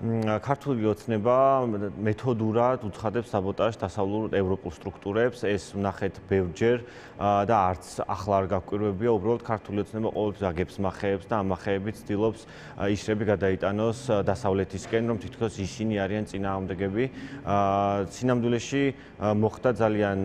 ქართული ოცნება მეთოდურად უცხადებს საბოტაჟს დასავლურ ევროპულ სტრუქტურებს, ეს ვნახეთ ბევრჯერ და არც ახლა არ გაგვკვირვებია, უბრალოდ ქართული ოცნება ყოველთვის აგებს მახეებს და ამ მახეებით ცდილობს ისრები გადაიტანოს დასავლეთისკენ, რომ თითქოს ისინი არიან წინააღმდეგები. სინამდვილეში მოხდა ძალიან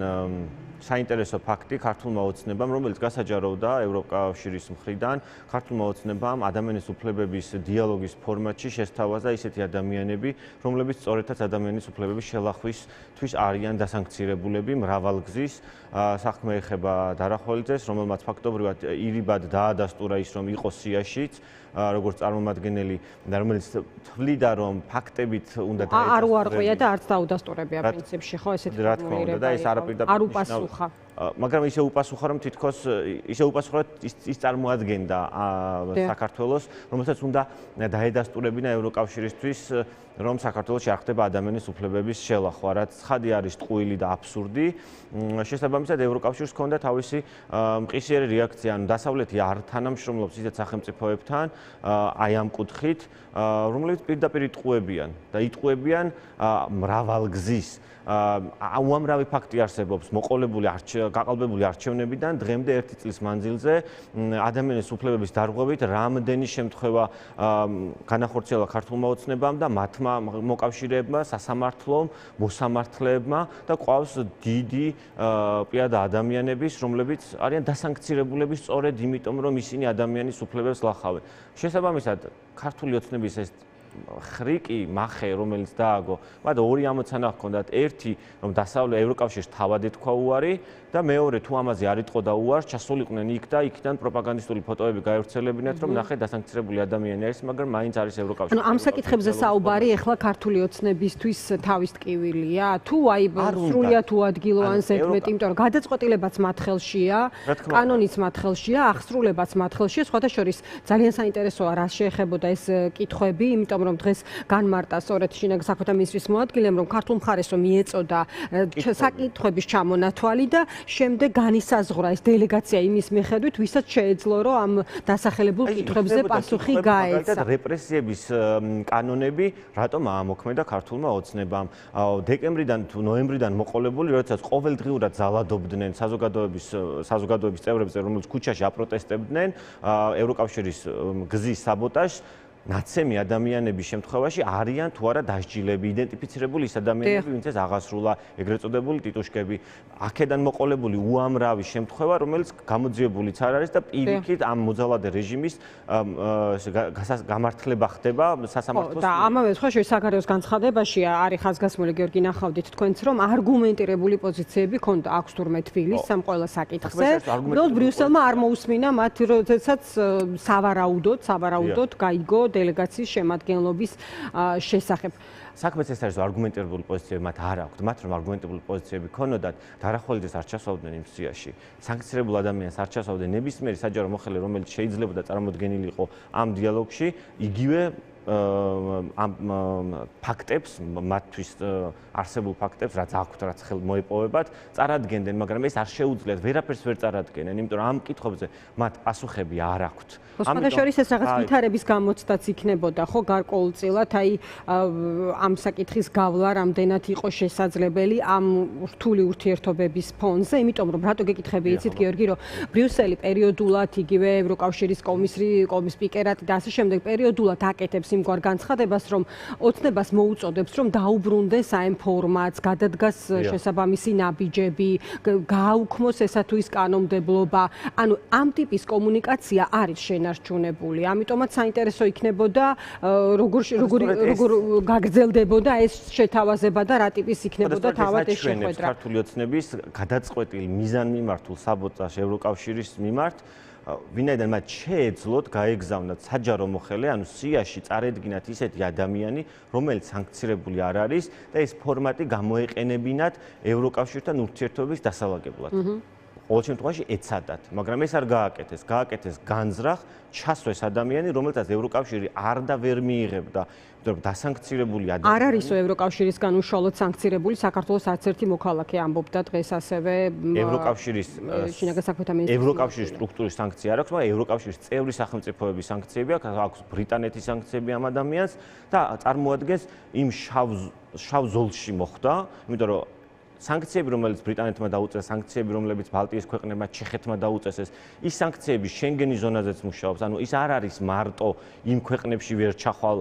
საინტერესო ფაქტი ქართულმა ოცნებამ, რომელიც გასაჯაროვდა ევროკავშირის მხრიდან, ქართულმა ოცნებამ ადამიანის უფლებების დიალოგის ფორმატში შესთავაზა ისეთი ადამიანები, რომლებიც სწორედაც ადამიანის უფლებების შელახვისთვის არიან დასანქცირებულები მრავალგზის. საქმე ეხება დარახოლიძეს, რომელმაც ფაქტობრივად ირიბად დაადასტურა ის, რომ იყო სიაშიც, როგორც წარმომადგენელი, რომელიც თვლიდა, რომ ფაქტებით უნდა დაედასტურებინა. არ უარყვია და არც დაუდასტურებია პრინციპში, ხო, ესეთი ფორმულირება და ეს არაპირდაპირ არ უპასუხა. მაგრამ ისე უპასუხა, რომ თითქოს ისე უპასუხა, ის წარმოადგენდა საქართველოს, რომელსაც უნდა დაედასტურებინა ევროკავშირისთვის, რომ საქართველოში არ ხდება ადამიანის უფლებების შელახვა, რაც ცხადი არის ტყუილი და აბსურდი. შესაბამისად, ევროკავშირს ჰქონდა თავისი მყისიერი რეაქცია, ანუ დასავლეთი არ თანამშრომლობს ისეთ სახელმწიფოებთან, აი ამ კუთხით, რომლებიც პირდაპირ იტყუებიან და იტყუებიან მრავალგზის. უამრავი ფაქტი არსებობს მოყოლებული გაყალბებული არჩევნებიდან დღემდე 1 წლის მანძილზე ადამიანის უფლებების დარღვევით რამდენი შემთხვევა განახორციელა ქართულმა ოცნებამ და მათმა მოკავშირეებმა, სასამართლომ, მოსამართლეებმა და ყავს დიდი პირადა ადამიანების, რომლებიც არიან დასანქცირებულები სწორედ იმიტომ, რომ ისინი ადამიანის უფლებებს ლახავენ. შესაბამისად, ქართული ოცნების ეს ხრიკი მახე, რომელიც დააგო, მათ ორი ამოცანა ჰქონდათ. ერთი, რომ დასავლეთ ევროკავშირს თავად ეთქვა უარი და მეორე, თუ ამაზე არ იტყოდა უარს, ჩასულიყვნენ იქ და იქიდან პროპაგანდისტული ფოტოები გაევრცელებინათ, რომ ნახე დასანქცირებული ადამიანი არის, მაგრამ მაინც არის ევროკავშირი. ანუ ამ საკითხებზე საუბარი ახლა ქართული ოცნებისთვის თავის ტკივილია, თუ აი სრულიად უადგილოვან ზედმეტ, იმიტომ რომ გადაწყვეტილებაც მათ ხელშია, კანონიც მათ ხელშია, აღსრულებაც მათ ხელშია, სხვათა შორის ძალიან საინტერესოა რა შეეხებოდა ეს კითხვები, იმიტომ რომ დღეს განმარტა სწორედ შინაგან საქმეთა მინისტრის მოადგილემ, რომ ქართულ მხარეს რომ მიეწოდა საკითხების ჩამონათვალი და შემდეგ განისაზღვრა ეს დელეგაცია იმის მიხედვით, ვისაც შეეძლო რომ ამ დასახელებულ კითხვებზე პასუხი გაეცა. რეპრესიების კანონები რატომ აამოქმედა ქართულმა ოცნებამ? დეკემბრიდან თუ ნოემბრიდან მოყოლებული, როდესაც ყოველდღიურად ზალადობდნენ საზოგადოების წევრებზე, რომლებიც ქუჩაში აპროტესტებდნენ ევროკავშირის გზის საბოტაჟს, ნაცემი ადამიანების შემთხვევაში არიან თუ არა დასჯილები, იდენტიფიცირებული ის ადამიანები, ვინც ეს აღასრულა, ეგრეთ წოდებული ტიტუშკები. აქედან მოყოლებული უამრავი შემთხვევა, რომელიც გამოძიებულიც არ არის და პირიქით ამ მოძალადე რეჟიმის გამართლება ხდება სასამართლოს. და ამავე შემთხვევაში საგარეოს განცხადებაში არის ხაზგასმული გიორგი ნახავდით თქვენც, რომ არგუმენტირებული პოზიციები ქონდა აქვს თურმე თბილის ამ ყველა საკითხზე. უბრალოდ ბრიუსელმა არ მოусმინა მათ, როდესაც სავარაუდოდ გაიგო დელეგაციის შემადგენლობის შესახებ. საქმეც ეს არის, რომ არგუმენტირებული პოზიციები მათ არ აქვთ, მათ რომ არგუმენტირებული პოზიციები ქონოდათ, დარახოლიძეს არ ჩასვავდნენ იმ სიაში. სანქცირებულ ადამიანს არ ჩასვავდნენ ნებისმიერი საჯარო მოხელე, რომელიც შეიძლებოდა წარმოდგენილიყო ამ დიალოგში, იგივე ამ ფაქტებს, მათთვის არსებულ ფაქტებს, რაც აქვთ, რაც ხელ მოეპოვებათ, წარადგენდნენ, მაგრამ ეს არ შეუძლიათ, ვერაფერს ვერ წარადგენენ, იმიტომ რომ ამ კითხვებზე მათ პასუხები არ აქვთ. სხვათა შორის ეს რაღაც ვითარების გამოცდაც იქნებოდა, ხო, გარკვეულწილად, აი ამ საკითხის გავლა რამდენად იყო შესაძლებელი ამ რთული ურთიერთობების ფონზე, იმიტომ რომ რატო გეკითხები იცით გიორგი, რომ ბრიუსელი პერიოდულად იგივე ევროკავშირის კომის სპიკერატი და ასე შემდეგ პერიოდულად აკეთებს იმგვარ განცხადებას, რომ ოცნებას მოუწოდებს, რომ დაუბრუნდეს აი ფორმატს, გადადგას შესაბამისი ნაბიჯები, გააუქმოს ესა თუ ის კანონმდებლობა. ანუ ამ ტიპის კომუნიკაცია არის შენარჩუნებული. ამიტომაც საინტერესო იქნებოდა როგორ გაგრძელდებოდა ეს შეთავაზება და რა ტიპის იქნებოდა თავად ეს შეხვედრა. ქართული ოცნების გადაწყვეტილი მიზანმიმართულ საბოტაჟს ევროკავშირის მიმართ ვინაიდან მათ შეეძლოთ გაეგზავნათ საჯარო მოხელე, ანუ სიაში წარედგინათ ისეთი ადამიანი, რომელიც სანქცირებული არ არის და ეს ფორმატი გამოეყენებინათ ევროკავშირთან ურთიერთობის დასალაგებლად. ყოველ შემთხვევაში ეცადათ, მაგრამ ეს არ გააკეთეს. გააკეთეს განზრახ, ჩასვეს ადამიანი, რომელსაც ევროკავშირი არ და ვერ მიიღებდა. იმიტომ რომ დასანქცირებული ადამიანი არ არისო ევროკავშირისგან უშუალოდ სანქცირებული საქართველოს არც ერთი მოქალაქე ამბობდა დღეს ასევე ევროკავშირის შინაგან საქმეთა მინისტრის ევროკავშირის სტრუქტურის სანქცია არ აქვს, მაგრამ ევროკავშირის წევრი სახელმწიფოების სანქციები აქვს, ბრიტანეთის სანქციები ამ ადამიანს და წარმოადგენს იმ შავ ზოლში მოხვდა, იმიტომ რომ სანქციები, რომელიც ბრიტანეთმა დაუწეს, სანქციები, რომლებიც ბალტიის ქვეყნებმა, ჩეხეთმა დაუწესეს, ის სანქციები შენგენის ზონაზეც მუშაობს. ანუ ის არ არის მარტო იმ ქვეყნებში ვერ ჩახვალ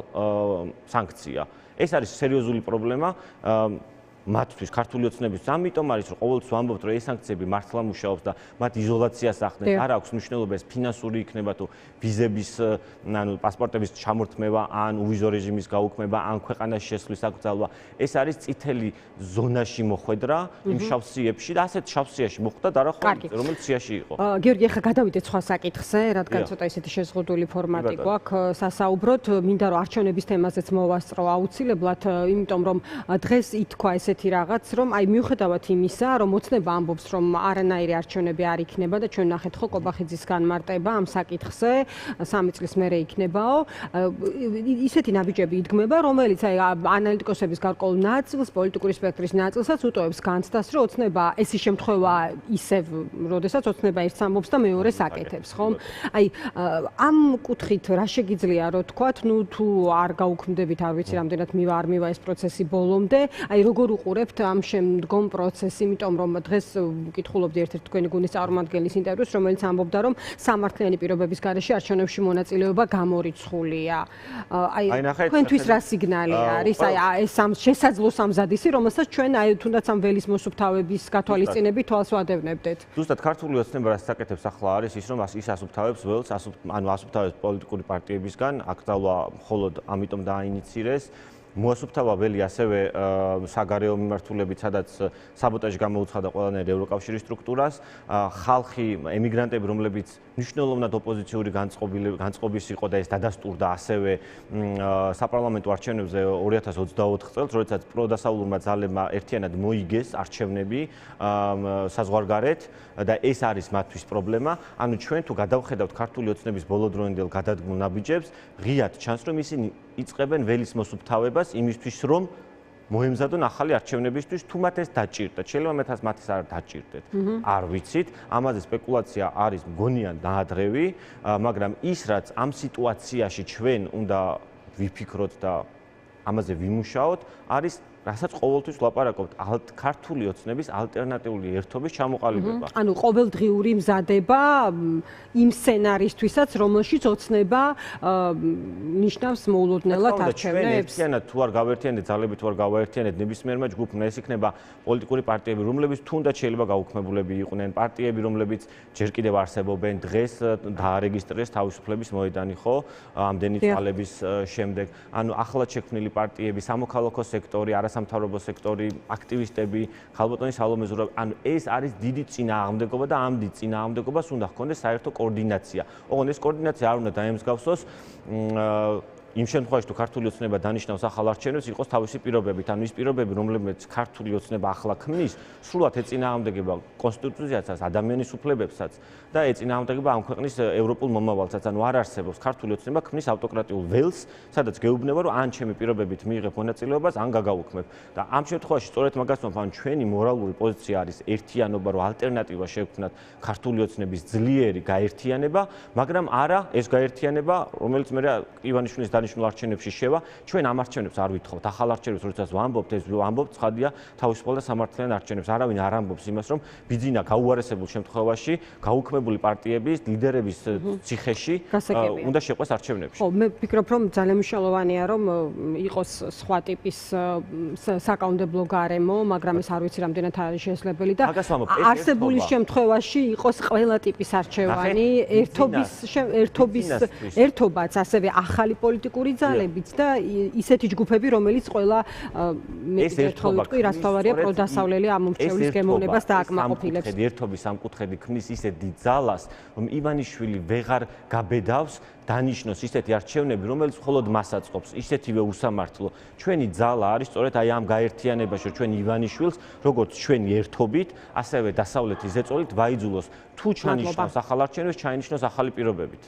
სანქცია. ეს არის სერიოზული პრობლემა მათთვის, ქართული ოცნებისთვის. ამიტომ არის, რომ ყოველთვის ვამბობთ, რომ ეს სანქციები მართლა მუშაობს და მათ იზოლაციას ახდენს. არ აქვს მნიშვნელობა ეს ფინანსური იქნება თუ ვიზების, ანუ პასპორტების ჩამორთმევა, ან უვიზო რეჟიმის გაუქმება, ან ქვეყანაში შესვლის აკრძალვა. ეს არის წითელი ზონაში მოხვედრა იმ შავ სიებში და ასეთ შავ სიაში მოხვდა დარახვით, რომელიც სიაში იყო. გიორგი, ახლა გადავიდეთ სხვა საკითხზე, რადგან ცოტა ისეთი შეზღუდული ფორმატი გვაქვს სასაუბროთ. მინდა რომ არჩევნების თემაზეც მოვასწრო აუცილებლად, იმიტომ რომ დღეს ითქვა ესეთი რაღაც, რომ აი მიუხედავად იმისა, რომ ოცნება ამბობს, რომ არანაირი არჩევნები არ იქნება და ჩვენ ნახეთ ხო კობახიძის განმარტება ამ საკითხზე, 3 წლის მერე იქნებაო. ისეთი ნაბიჯები იდგმება, რომელიც აი ანალიტიკოსების გარკვეულ ნაწილს, პოლიტიკური სპექტრის ნაწილსაც უტოვებს განცდას, რომ ოცნება ეს შემთხვევა ისევ, როდესაც ოცნება ერთს ამბობს და მეორეს აკეთებს, ხო? აი ამ კუთხით რა შეგიძლია რომ თქვათ, ნუ თუ არ გაუქმდებით, არ ვიცი რამდენად მივა ეს პროცესი ბოლომდე, აი როგორ უყურებთ ამ შემდგომ პროცესს, იმიტომ რომ დღეს ვკითხულობდი ერთ-ერთ თქვენი გუნდის წარმომადგენლის ინტერვიუს, რომელიც ამბობდა, რომ სამართლიანი პირობების გარეშე არჩევნებში მონაწილეობა გამორიცხულია. აი თქვენთვის რა სიგნალი არის? აი ეს ამ შესაძლო სამზადისი, რომელსაც ჩვენ აი თუნდაც ამ ველის მოსუფთავების გათვალისწინებით თვალს ვადევნებდეთ. ზუსტად ქართული ოცნება რაც საკეთებს ახლა არის ის, რომ ის ასუფთავებს ველს, ანუ ასუფთავებს პოლიტიკური პარტიებისგან, აკრძალვა მხოლოდ ამიტომ დააინიცირეს. მოასუფთავა ველი ასევე საგარეო მიმართულებით, სადაც საბოტაჟი გამოუცხადა ყველანაირ ევროკავშირის სტრუქტურას, ხალხი, ემიგრანტები, რომლებიც მნიშვნელოვნად ოპოზიციური განწყობის იყო და ეს დადასტურდა ასევე საპარლამენტო არჩევნებზე 2024 წელს, როდესაც პროდასავლურმა ძალებმა ერთიანად მოიგეს არჩევნები საზღვარგარეთ და ეს არის მათთვის პრობლემა. ანუ ჩვენ თუ გადავხედავთ ქართული ოცნების ბოლოდროინდელ გადადგმულ ნაბიჯებს, ღიად ჩანს, რომ ისინი იწყებენ ველის მოსუფთავებას იმისთვის, რომ მოემზადონ ახალი არჩევნებისთვის, თუ მათ ეს დაჭირდეთ. შეიძლება მათ ეს არ დაჭირდეთ. არ ვიცით, ამაზე სპეკულაცია არის მგონია დაადრევი, მაგრამ ის რაც ამ სიტუაციაში ჩვენ უნდა ვიფიქროთ და ამაზე ვიმუშაოთ, არის რასაც ყოველთვის ვლაპარაკობთ, ქართული ოცნების ალტერნატიული ერთობის ჩამოყალიბება. ანუ ყოველდღიური მზადება იმ სცენარისთვისაც, რომელშიც ოცნება ნიშნავს მოულოდნელად არჩევნებს. ერთიანად თუ არ გავერთიანეთ, ძალები თუ არ გავაერთიანეთ ნებისმიერმა ჯგუფმა, ეს იქნება პოლიტიკური პარტიები, რომლებიც თუნდაც შეიძლება გაუქმებულები იყვნენ, პარტიები, რომლებიც ჯერ კიდევ არსებობენ, დღეს დაარეგისტრირეს თავისუფლების მოედანი, ხო? ამდენი წლების შემდეგ. ანუ ახლად შექმნილი პარტიები, სამოქალაქო სექტორი, სამთავრობო სექტორი, აქტივისტები, ხალბატონი სალომე ზურაბი, ანუ ეს არის დიდი წინააღმდეგობა და ამ დიდ წინააღმდეგობას უნდა ჰქონდეს საერთო კოორდინაცია. ოღონდ ეს კოორდინაცია არ უნდა დაემსგავსოს იმ შემთხვევაში თუ ქართული ოცნება დანიშნავს ახალ არჩევნებს, იყოს თავისი პირობებით, ანუ ის პირობები, რომლებიც ქართული ოცნება ახლა ქმნის, სრულად ეწინააღმდეგება კონსტიტუციასაც, ადამიანის უფლებებსაც და ეწინააღმდეგება ამ ქვეყნის ევროპულ მომავალსაც. ანუ არ არსებობს ქართული ოცნება ქმნის ავტოკრატიულ ველს, სადაც გეუბნება, რომ ან ჩემი პირობებით მიიღებ მონაწილეობას, ან გაგაუქმებ. და ამ შემთხვევაში სწორედ მაგას ვამბობ, ან ჩვენი მორალური პოზიცია არის ერთიანობა, რომ ალტერნატივა შევქმნათ ქართული ოცნების ძლიერი გაერთიანება, მაგრამ არა ეს გაერთიანება, რომელიც მე ივანიშვილის დანიშნულ არჩევნებში შევა, ჩვენ ამ არჩევნებს არ ვითხოვთ. ახალ არჩევნებს, როდესაც ვამბობთ, ეს ვამბობთ, ცხადია, თავისუფალ და სამართლიან არჩევნებს. არავინ არ ამბობს იმას, რომ ბიძინა გაუარესებულ შემთხვევაში გაუქმებული პარტიების ლიდერების ციხეში უნდა შეყვეს არჩევნებში. ხო, მე ვფიქრობ, რომ ძალიან მნიშვნელოვანია, რომ იყოს სხვა ტიპის საკანონმდებლო გარემო, მაგრამ ეს არ ვიცი რამდენად არის შესაძლებელი და არსებული შემთხვევაში იყოს ყველა ტიპის არჩევანი, ერთობაც, ასევე ახალი პოლიტიკური პოლიტიკური ძალებიც და ისეთი ჯგუფები, რომელიც ყველა მეტი ერთხელ ვიტყვი, რაც თავარია პროდასავლელი ამომრჩევლის გემოვნებას დააკმაყოფილებს. ერთობის სამკუთხედი ქმნის ისეთ დიდ ძალას, რომ ივანიშვილი ვეღარ გაბედავს დანიშნოს ისეთი არჩევნები, რომელიც მხოლოდ მას აწყობს, ისეთივე უსამართლო. ჩვენი ძალა არის სწორედ აი ამ გაერთიანებაში, ჩვენ ივანიშვილს, როგორც ჩვენი ერთობით, ასევე დასავლეთის ზეწოლით ვაიძულოს თუ ჩანიშნოს ახალ არჩევნებს, ჩაინიშნოს ახალი პირობებით.